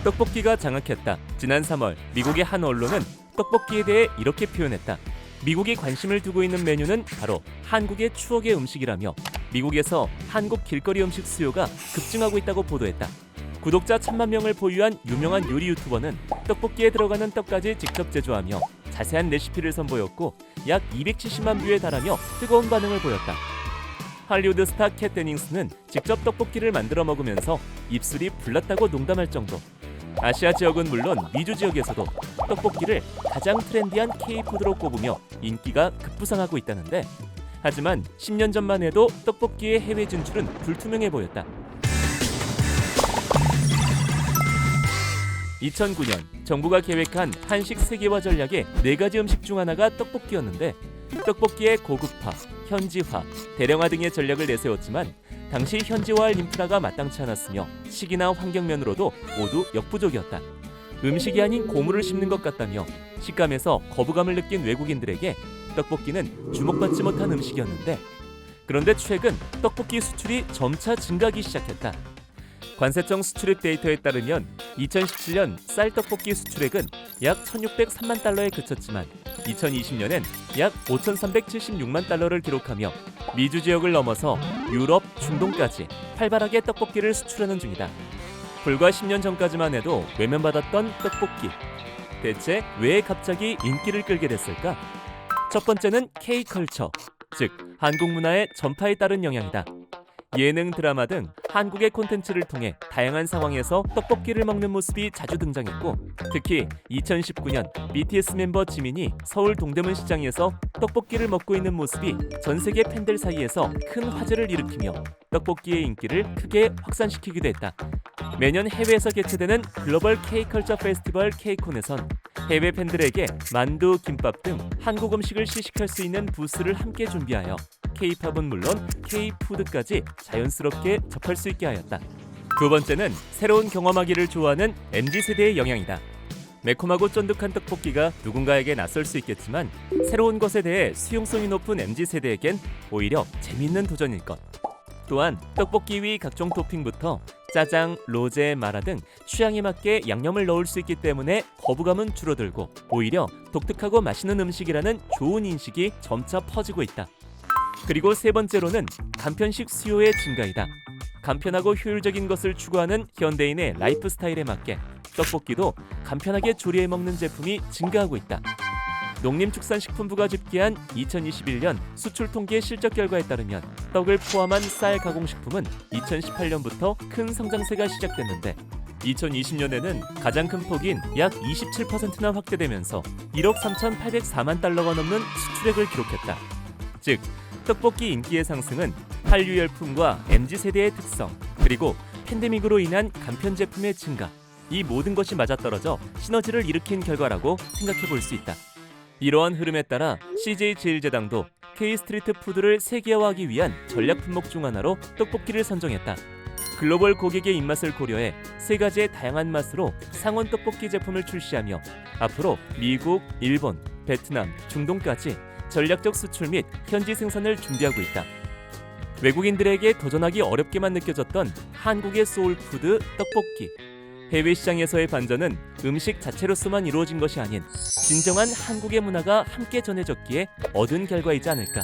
떡볶이가 장악했다. 지난 3월 미국의 한 언론은 떡볶이에 대해 이렇게 표현했다. 미국이 관심을 두고 있는 메뉴는 바로 한국의 추억의 음식이라며 미국에서 한국 길거리 음식 수요가 급증하고 있다고 보도했다. 구독자 1,000만 명을 보유한 유명한 요리 유튜버는 떡볶이에 들어가는 떡까지 직접 제조하며 자세한 레시피를 선보였고 약 270만 뷰에 달하며 뜨거운 반응을 보였다. 할리우드 스타 캣 데닝스는 직접 떡볶이를 만들어 먹으면서 입술이 불났다고 농담할 정도. 아시아 지역은 물론 미주 지역에서도 떡볶이를 가장 트렌디한 K-푸드로 꼽으며 인기가 급부상하고 있다는데, 하지만 10년 전만 해도 떡볶이의 해외 진출은 불투명해 보였다. 2009년 정부가 계획한 한식 세계화 전략의 4가지 음식 중 하나가 떡볶이였는데, 떡볶이의 고급화, 현지화, 대량화 등의 전략을 내세웠지만 당시 현지화할 인프라가 마땅치 않았으며 시기나 환경면으로도 모두 역부족이었다. 음식이 아닌 고물을 씹는 것 같다며 식감에서 거부감을 느낀 외국인들에게 떡볶이는 주목받지 못한 음식이었는데, 그런데 최근 떡볶이 수출이 점차 증가하기 시작했다. 관세청 수출입 데이터에 따르면 2017년 쌀떡볶이 수출액은 약 1,603만 달러에 그쳤지만 2020년엔 약 5,376만 달러를 기록하며 미주 지역을 넘어서 유럽, 중동까지 활발하게 떡볶이를 수출하는 중이다. 불과 10년 전까지만 해도 외면받았던 떡볶이. 대체 왜 갑자기 인기를 끌게 됐을까? 첫 번째는 K-컬처, 즉 한국 문화의 전파에 따른 영향이다. 예능, 드라마 등 한국의 콘텐츠를 통해 다양한 상황에서 떡볶이를 먹는 모습이 자주 등장했고, 특히 2019년 BTS 멤버 지민이 서울 동대문 시장에서 떡볶이를 먹고 있는 모습이 전 세계 팬들 사이에서 큰 화제를 일으키며 떡볶이의 인기를 크게 확산시키기도 했다. 매년 해외에서 개최되는 글로벌 K-컬처 페스티벌 K-콘에선 해외 팬들에게 만두, 김밥 등 한국 음식을 시식할 수 있는 부스를 함께 준비하여 K-팝은 물론 K-푸드까지 자연스럽게 접할 수 있게 하였다. 두 번째는 새로운 경험하기를 좋아하는 MZ세대의 영향이다. 매콤하고 쫀득한 떡볶이가 누군가에게 낯설 수 있겠지만 새로운 것에 대해 수용성이 높은 MZ세대에겐 오히려 재미있는 도전일 것. 또한 떡볶이 위 각종 토핑부터 짜장, 로제, 마라 등 취향에 맞게 양념을 넣을 수 있기 때문에 거부감은 줄어들고 오히려 독특하고 맛있는 음식이라는 좋은 인식이 점차 퍼지고 있다. 그리고 세 번째로는 간편식 수요의 증가이다. 간편하고 효율적인 것을 추구하는 현대인의 라이프 스타일에 맞게 떡볶이도 간편하게 조리해 먹는 제품이 증가하고 있다. 농림축산식품부가 집계한 2021년 수출 통계 실적 결과에 따르면 떡을 포함한 쌀 가공식품은 2018년부터 큰 성장세가 시작됐는데 2020년에는 가장 큰 폭인 약 27%나 확대되면서 1억 3,804만 달러가 넘는 수출액을 기록했다. 즉, 떡볶이 인기의 상승은 한류 열풍과 MZ세대의 특성, 그리고 팬데믹으로 인한 간편 제품의 증가, 이 모든 것이 맞아떨어져 시너지를 일으킨 결과라고 생각해 볼 수 있다. 이러한 흐름에 따라 CJ제일제당도 K-스트리트 푸드를 세계화하기 위한 전략 품목 중 하나로 떡볶이를 선정했다. 글로벌 고객의 입맛을 고려해 3가지의 다양한 맛으로 상온 떡볶이 제품을 출시하며 앞으로 미국, 일본, 베트남, 중동까지 전략적 수출 및 현지 생산을 준비하고 있다. 외국인들에게 도전하기 어렵게만 느껴졌던 한국의 소울푸드 떡볶이. 해외 시장에서의 반전은 음식 자체로서만 이루어진 것이 아닌 진정한 한국의 문화가 함께 전해졌기에 얻은 결과이지 않을까.